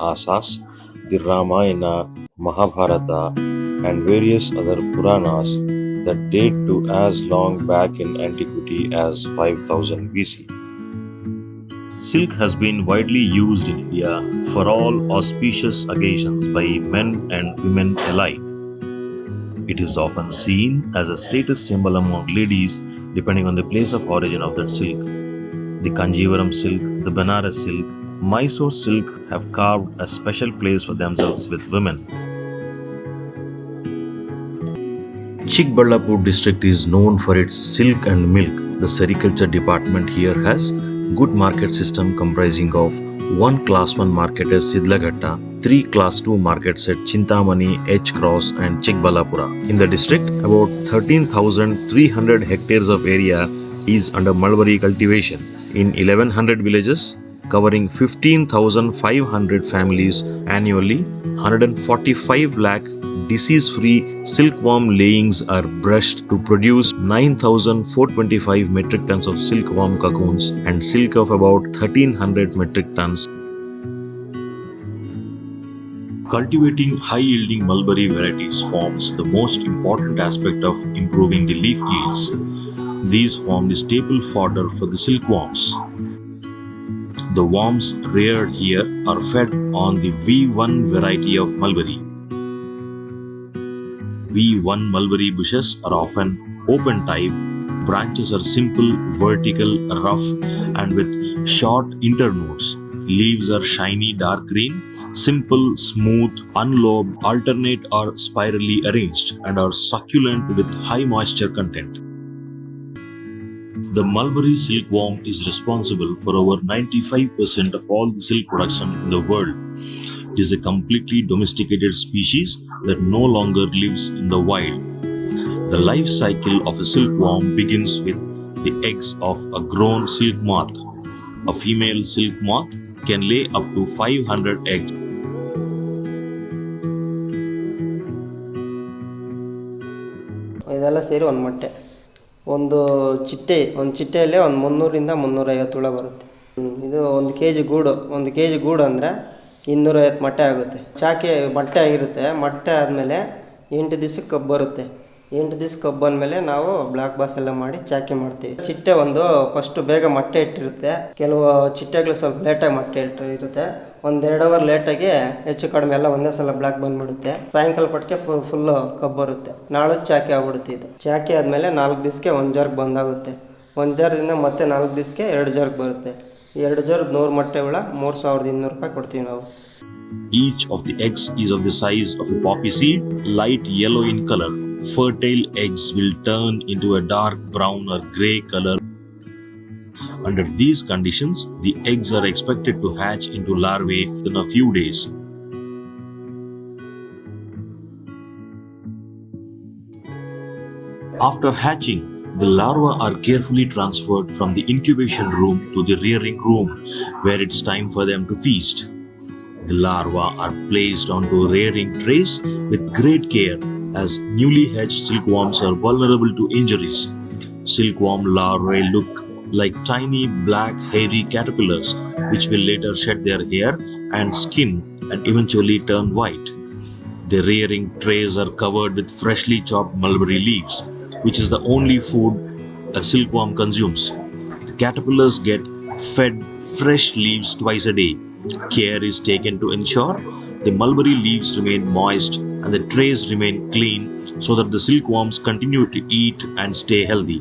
Itihasas, the Ramayana, Mahabharata, and various other Puranas that date to as long back in antiquity as 5000 BC. Silk has been widely used in India for all auspicious occasions by men and women alike. It is often seen as a status symbol among ladies depending on the place of origin of that silk. The Kanjivaram silk, the Banaras silk, Mysore silk have carved a special place for themselves with women. Chikballapur district is known for its silk and milk. The sericulture department here has good market system comprising of 1 class 1 market at Sidlaghatta, 3 class 2 markets at Chintamani, H Cross and Chikballapura. In the district, about 13,300 hectares of area is under mulberry cultivation. In 1100 villages, covering 15,500 families annually, 145 lakh disease-free silkworm layings are brushed to produce 9,425 metric tons of silkworm cocoons and silk of about 1,300 metric tons. Cultivating high-yielding mulberry varieties forms the most important aspect of improving the leaf yields. These form the staple fodder for the silkworms. The worms reared here are fed on the V1 variety of mulberry. V1 mulberry bushes are often open type. Branches are simple, vertical, rough, and with short internodes. Leaves are shiny dark green, simple, smooth, unlobed, alternate or spirally arranged, and are succulent with high moisture content. The mulberry silkworm is responsible for over 95% of all the silk production in the world. It is a completely domesticated species that no longer lives in the wild. The life cycle of a silkworm begins with the eggs of a grown silk moth. A female silk moth can lay up to 500 eggs. ಇದೆಲ್ಲ ಸೇರಿ ಒಂದು ಮೊಟ್ಟೆ ಒಂದು ಚಿಟ್ಟೆಯಲ್ಲಿ ಒಂದು 300ರಿಂದ 350 ಹುಳ ಬರುತ್ತೆ. ಇದು ಒಂದು ಕೆ ಜಿ ಗೂಡು ಅಂದರೆ 250 ಮೊಟ್ಟೆ ಆಗುತ್ತೆ. ಚಾಕೆ ಮೊಟ್ಟೆ ಆಗಿರುತ್ತೆ. ಮೊಟ್ಟೆ ಆದಮೇಲೆ 8 ದಿವಸಕ್ಕೆ ಕಬ್ಬು ಬರುತ್ತೆ. 8 ದಿವಸ ಕಬ್ಬು ಅಂದಮೇಲೆ ನಾವು ಬ್ಲ್ಯಾಕ್ ಬಾಸ್ ಎಲ್ಲ ಮಾಡಿ ಚಾಕೆ ಮಾಡ್ತೀವಿ. ಚಿಟ್ಟೆ ಫಸ್ಟ್ ಬೇಗ ಮೊಟ್ಟೆ ಇಟ್ಟಿರುತ್ತೆ. ಕೆಲವು ಚಿಟ್ಟೆಗಳು ಸ್ವಲ್ಪ ಲೇಟಾಗಿ ಮೊಟ್ಟೆ ಇರುತ್ತೆ. 1-2 ಅವರ್ ಲೇಟಾಗಿ ಹೆಚ್ಚು ಕಡಿಮೆ ಎಲ್ಲ ಒಂದೇ ಸಲ ಬ್ಲ್ಯಾಕ್ ಬಂದ್ಬಿಡುತ್ತೆ. ಸಾಯಂಕಾಲ ಪಟ್ಟಿಗೆ ಫುಲ್ಲು ಕಬ್ಬು ಬರುತ್ತೆ. ನಾಳೆ ಚಾಕೆ ಆಗ್ಬಿಡುತ್ತೆ. ಇದು ಚಾಕೆ ಆದಮೇಲೆ 4 ದಿವಸಕ್ಕೆ 1 ಜರ್ಗ್ ಬಂದಾಗುತ್ತೆ. 1 ಜರ್ದಿಂದ ಮತ್ತೆ 4 ದಿವಸಕ್ಕೆ 2 ಜರ್ಗ್ ಬರುತ್ತೆ. 2 ಜರ್ಗ್ 100 ಮೊಟ್ಟೆ ಹುಳ 3,200 ರೂಪಾಯಿ ಕೊಡ್ತೀವಿ ನಾವು. Each of the eggs is of the size of a poppy seed, light yellow in color. Fertile eggs will turn into a dark brown or grey color. Under these conditions, the eggs are expected to hatch into larvae within a few days. After hatching, the larvae are carefully transferred from the incubation room to the rearing room, where it's time for them to feast. The larvae are placed onto rearing trays with great care, as newly hatched silkworms are vulnerable to injuries. Silkworm larvae look like tiny black hairy caterpillars, which will later shed their hair and skin and eventually turn white. The rearing trays are covered with freshly chopped mulberry leaves, which is the only food a silkworm consumes. The caterpillars get fed fresh leaves twice a day. Care is taken to ensure the mulberry leaves remain moist and the trays remain clean so that the silkworms continue to eat and stay healthy.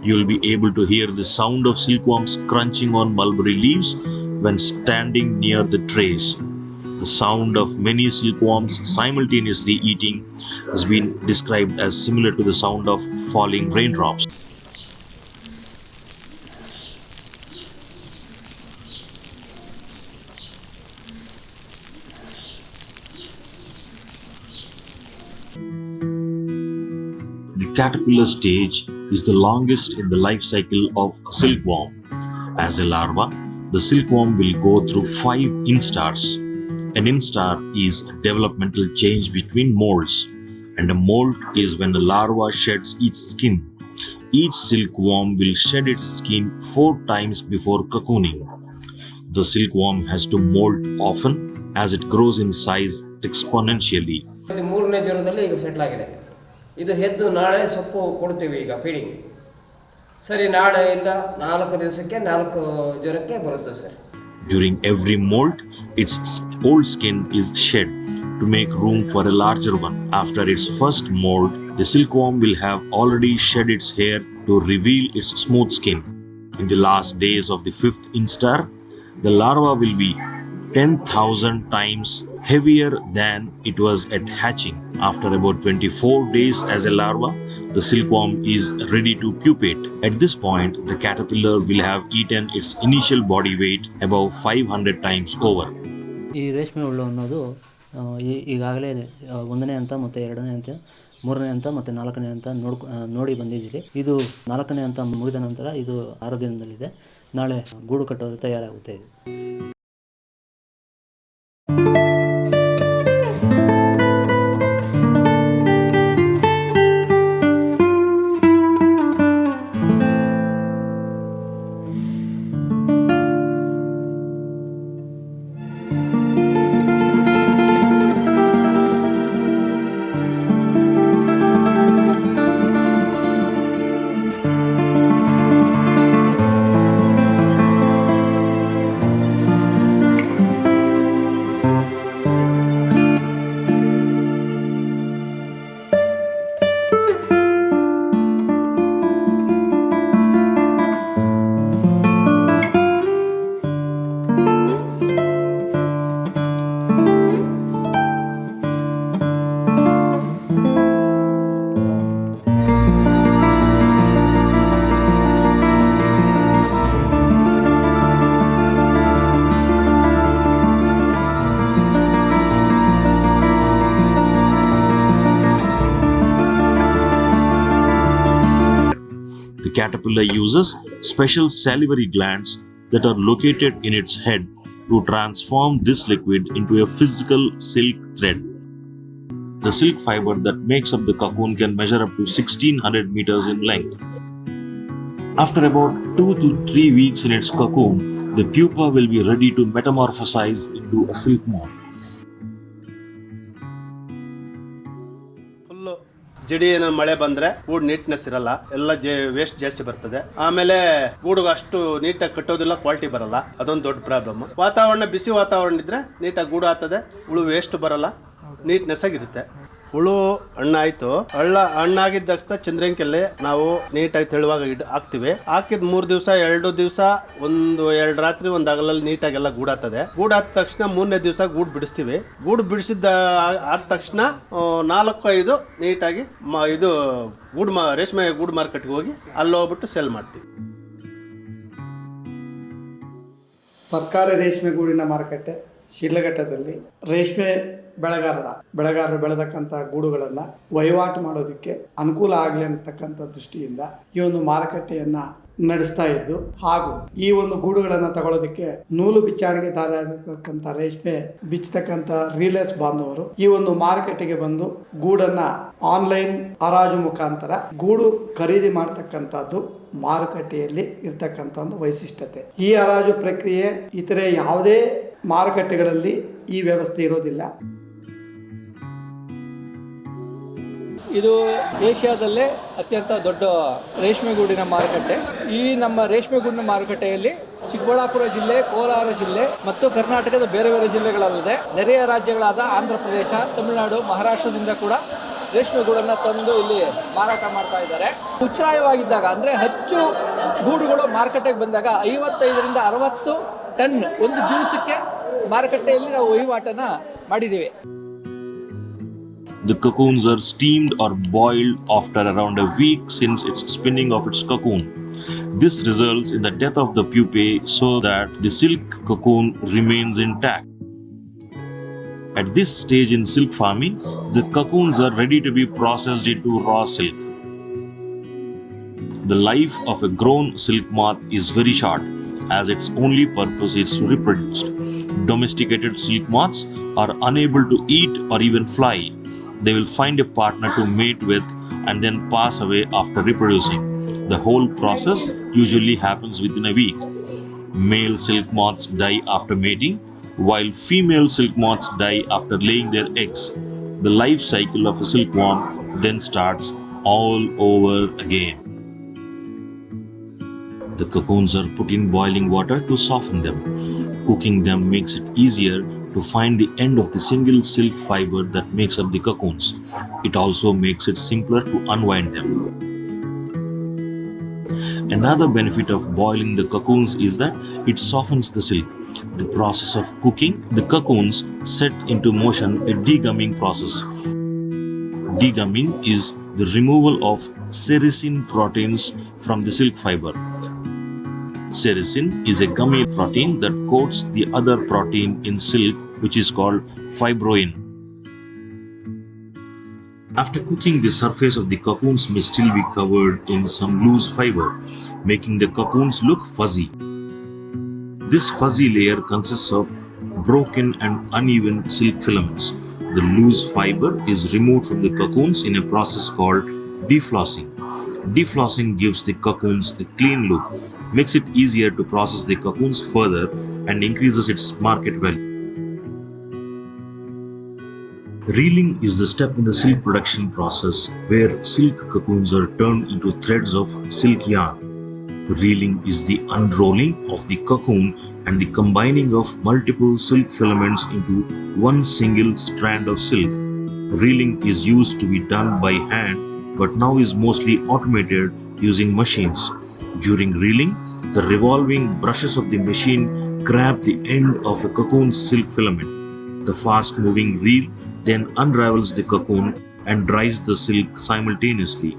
You will be able to hear the sound of silkworms crunching on mulberry leaves when standing near the trays. The sound of many silkworms simultaneously eating has been described as similar to the sound of falling raindrops. The caterpillar stage is the longest in the life cycle of a silkworm. As a larva, the silkworm will go through 5 instars. An instar is a developmental change between molts, and a molt is when a larva sheds its skin. Each silkworm will shed its skin 4 times before cocooning. The silkworm has to molt often as it grows in size exponentially. ಇದು ಮೂರನೇ ಜ್ವರದಲ್ಲಿ ಈಗ settle ಆಗಿದೆ. ಇದು ಹೆದ್ದು ನಾಳೆ ಸೊಪ್ಪು ಕೊಡ್ತೀವಿ ಈಗ feeding. ಸರಿ, ನಾಳೆಯಿಂದ 4 ದಿವಸಕ್ಕೆ 4 ಜ್ವರಕ್ಕೆ ಬರುತ್ತೆ sir. During every molt, its old skin is shed to make room for a larger one. After its first molt, the silkworm will have already shed its hair to reveal its smooth skin. In the last days of the 5th instar, the larva will be 10,000 times heavier than it was at hatching. After about 24 days as a larva, the silkworm is ready to pupate. At this point, the caterpillar will have eaten its initial body weight above 500 times over. ಈ ರೇಷ್ಮೆ ಹುಳು ಅನ್ನೋದು ಈಗಾಗಲೇ 1ನೇ ಹಂತ ಮತ್ತು 2ನೇ ಹಂತ 3ನೇ ಹಂತ ಮತ್ತು 4ನೇ ಹಂತ ನೋಡಿ ಬಂದಿದ್ದೀರಿ. ಇದು 4ನೇ ಹಂತ ಮುಗಿದ ನಂತರ ಇದು 6 ದಿನದಲ್ಲಿದೆ. ನಾಳೆ ಗೂಡು ಕಟ್ಟೋದು ತಯಾರಾಗುತ್ತೆ. ಇದು caterpillar uses special salivary glands that are located in its head to transform this liquid into a physical silk thread. The silk fiber that makes up the cocoon can measure up to 1600 meters in length. After about 2 to 3 weeks in its cocoon, the pupa will be ready to metamorphosize into a silk moth. ಜಡಿ ಏನೋ ಮಳೆ ಬಂದ್ರೆ ಗೂಡು neatness ಇರಲ್ಲ, ಎಲ್ಲ waste ಜಾಸ್ತಿ ಬರ್ತದೆ. ಆಮೇಲೆ ಗೂಡುಗ ಅಷ್ಟು ನೀಟಾಗಿ ಕಟ್ಟೋದಿಲ್ಲ, ಕ್ವಾಲಿಟಿ ಬರಲ್ಲ. ಅದೊಂದು ದೊಡ್ಡ ಪ್ರಾಬ್ಲಮ್. ವಾತಾವರಣ ಬಿಸಿ ವಾತಾವರಣ ಇದ್ರೆ ನೀಟಾಗಿ ಗೂಡು ಆಗ್ತದೆ, ಹುಳು ವೇಸ್ಟ್ ಬರಲ್ಲ, ನೀಟ್ನೆಸ್ ಆಗಿರುತ್ತೆ. ಹುಳು ಹಣ್ಣಾಯ್ತು, ಹಣ್ಣಾಗಿದ್ದ ತಕ್ಷಣ ಚಂದ್ರಂಕೆಲ್ಲಿ ನಾವು ನೀಟಾಗಿ ತೆಳುವಾಗ ಹಾಕ್ತಿವಿ. ಹಾಕಿದ 3 ದಿವಸ 2 ದಿವಸ 2 ರಾತ್ರಿ 1 ಹಗಲಲ್ಲಿ ನೀಟಾಗೆಲ್ಲ ಗೂಡಾಗ್ತದೆ. ಗೂಡಾದ ತಕ್ಷಣ 3ನೇ ದಿವಸ ಗೂಡು ಬಿಡಿಸ್ತೀವಿ. ಗೂಡು ಬಿಡಿಸಿದ ಆದ ತಕ್ಷಣ 4-5 ನೀಟಾಗಿ ಇದು ರೇಷ್ಮೆ ಗೂಡು ಮಾರ್ಕೆಟ್ಗೆ ಹೋಗಿ ಅಲ್ಲಿ ಹೋಗ್ಬಿಟ್ಟು ಸೆಲ್ ಮಾಡ್ತೀವಿ. ಸರ್ಕಾರಿ ರೇಷ್ಮೆ ಗೂಡಿನ ಮಾರುಕಟ್ಟೆ ಶಿಡ್ಲಘಟ್ಟದಲ್ಲಿ ರೇಷ್ಮೆ ಬೆಳೆಗಾರರು ಬೆಳೆದಕ್ಕಂಥ ಗೂಡುಗಳನ್ನು ವಹಿವಾಟು ಮಾಡೋದಕ್ಕೆ ಅನುಕೂಲ ಆಗಲಿ ಅಂತಕ್ಕಂಥ ದೃಷ್ಟಿಯಿಂದ ಈ ಒಂದು ಮಾರುಕಟ್ಟೆಯನ್ನು ನಡೆಸ್ತಾ ಇದ್ದು, ಹಾಗೂ ಈ ಒಂದು ಗೂಡುಗಳನ್ನು ತಗೊಳ್ಳೋದಕ್ಕೆ ನೂಲು ಬಿಚ್ಚಾಣಿಗೆ ದಾರತಕ್ಕಂಥ ರೇಷ್ಮೆ ಬಿಚ್ಚತಕ್ಕಂಥ ರೀಲೇಸ್ ಬಾಂಧವರು ಈ ಒಂದು ಮಾರುಕಟ್ಟೆಗೆ ಬಂದು ಗೂಡನ್ನು ಆನ್ಲೈನ್ ಹರಾಜು ಮುಖಾಂತರ ಗೂಡು ಖರೀದಿ ಮಾಡ್ತಕ್ಕಂಥದ್ದು ಮಾರುಕಟ್ಟೆಯಲ್ಲಿ ಇರ್ತಕ್ಕಂಥ ಒಂದು ವೈಶಿಷ್ಟ್ಯತೆ. ಈ ಹರಾಜು ಪ್ರಕ್ರಿಯೆ ಇತರೆ ಯಾವುದೇ ಮಾರುಕಟ್ಟೆಗಳಲ್ಲಿ ಈ ವ್ಯವಸ್ಥೆ ಇರೋದಿಲ್ಲ. ಇದು ಏಷ್ಯಾದಲ್ಲೇ ಅತ್ಯಂತ ದೊಡ್ಡ ರೇಷ್ಮೆಗೂಡಿನ ಮಾರುಕಟ್ಟೆ. ಈ ನಮ್ಮ ರೇಷ್ಮೆಗೂಡಿನ ಮಾರುಕಟ್ಟೆಯಲ್ಲಿ ಚಿಕ್ಕಬಳ್ಳಾಪುರ ಜಿಲ್ಲೆ, ಕೋಲಾರ ಜಿಲ್ಲೆ ಮತ್ತು ಕರ್ನಾಟಕದ ಬೇರೆ ಬೇರೆ ಜಿಲ್ಲೆಗಳಲ್ಲದೆ ನೆರೆಯ ರಾಜ್ಯಗಳಾದ ಆಂಧ್ರ ಪ್ರದೇಶ, ತಮಿಳುನಾಡು, ಮಹಾರಾಷ್ಟ್ರದಿಂದ ಕೂಡ ರೇಷ್ಮೆಗೂಡನ್ನು ತಂದು ಇಲ್ಲಿ ಮಾರಾಟ ಮಾಡ್ತಾ ಇದ್ದಾರೆ. ಉಚ್ಛ್ರಾಯವಾಗಿದ್ದಾಗ ಅಂದರೆ ಹೆಚ್ಚು ಗೂಡುಗಳು ಮಾರುಕಟ್ಟೆಗೆ ಬಂದಾಗ 55ರಿಂದ 60 ಟನ್ ಒಂದು ದಿವಸಕ್ಕೆ ಮಾರುಕಟ್ಟೆಯಲ್ಲಿ ನಾವು ವಹಿವಾಟನ್ನು ಮಾಡಿದ್ದೀವಿ. The cocoons are steamed or boiled after around a week since its spinning of its cocoon. This results in the death of the pupae so that the silk cocoon remains intact. At this stage in silk farming, the cocoons are ready to be processed into raw silk. The life of a grown silk moth is very short, as its only purpose is to reproduce. Domesticated silk moths are unable to eat or even fly. They will find a partner to mate with and then pass away after reproducing. The whole process usually happens within a week. Male silk moths die after mating, while female silk moths die after laying their eggs. The life cycle of a silkworm then starts all over again. The cocoons are put in boiling water to soften them. Cooking them makes it easier to find the end of the single silk fiber that makes up the cocoons. It also makes it simpler to unwind them. Another benefit of boiling the cocoons is that it softens the silk. The process of cooking the cocoons set into motion a degumming process. Degumming is the removal of sericin proteins from the silk fiber. Sericin is a gummy protein that coats the other protein in silk, which is called fibroin. After cooking, the surface of the cocoons may still be covered in some loose fiber, making the cocoons look fuzzy. This fuzzy layer consists of broken and uneven silk filaments. The loose fiber is removed from the cocoons in a process called deflossing. Deflossing gives the cocoons a clean look, makes it easier to process the cocoons further, and increases its market value. Reeling is the step in the silk production process where silk cocoons are turned into threads of silk yarn. Reeling is the unrolling of the cocoon and the combining of multiple silk filaments into one single strand of silk. Reeling is used to be done by hand, but now is mostly automated using machines. During reeling, the revolving brushes of the machine grab the end of a cocoon's silk filament. The fast-moving reel then unravels the cocoon and dries the silk simultaneously.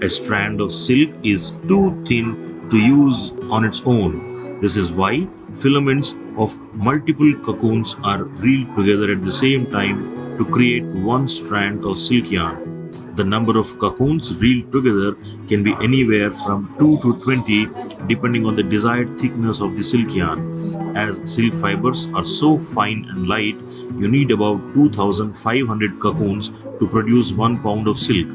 A strand of silk is too thin to use on its own. This is why filaments of multiple cocoons are reeled together at the same time to create one strand of silk yarn. The number of cocoons reeled together can be anywhere from 2 to 20 depending on the desired thickness of the silk yarn. As silk fibers are so fine and light, you need about 2,500 cocoons to produce 1 pound of silk.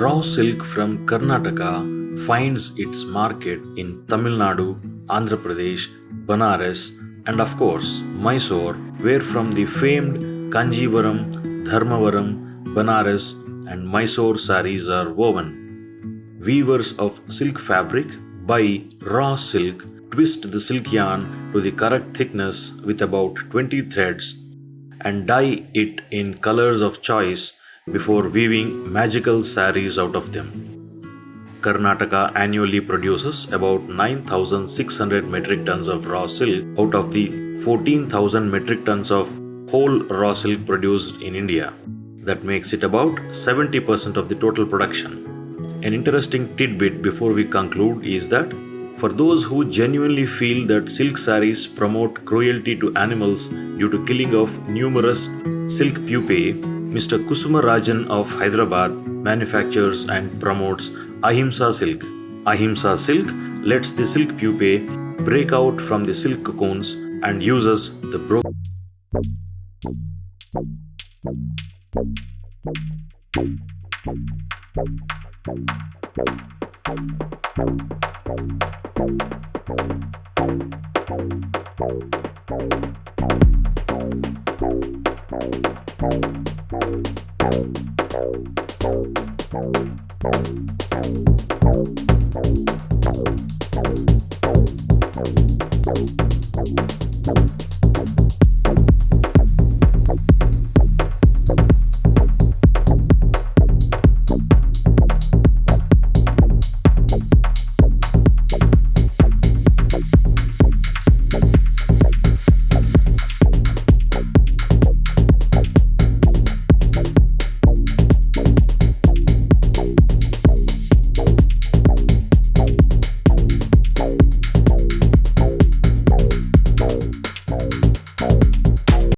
Raw silk from Karnataka finds its market in Tamil Nadu, Andhra Pradesh, Banaras, and of course Mysore, where from the famed Kanjivaram, Dharmavaram, Banaras, and Mysore saris are woven. Weavers of silk fabric buy raw silk, twist the silk yarn to the correct thickness with about 20 threads, and dye it in colors of choice before weaving magical saris out of them. Karnataka annually produces about 9,600 metric tons of raw silk out of the 14,000 metric tons of whole raw silk produced in India. That makes it about 70% of the total production. An interesting tidbit before we conclude is that for those who genuinely feel that silk saris promote cruelty to animals due to killing of numerous silk pupae, Mr. Kusuma Rajan of Hyderabad manufactures and promotes Ahimsa silk. Ahimsa silk lets the silk pupae break out from the silk cocoons and uses the broken Thank you.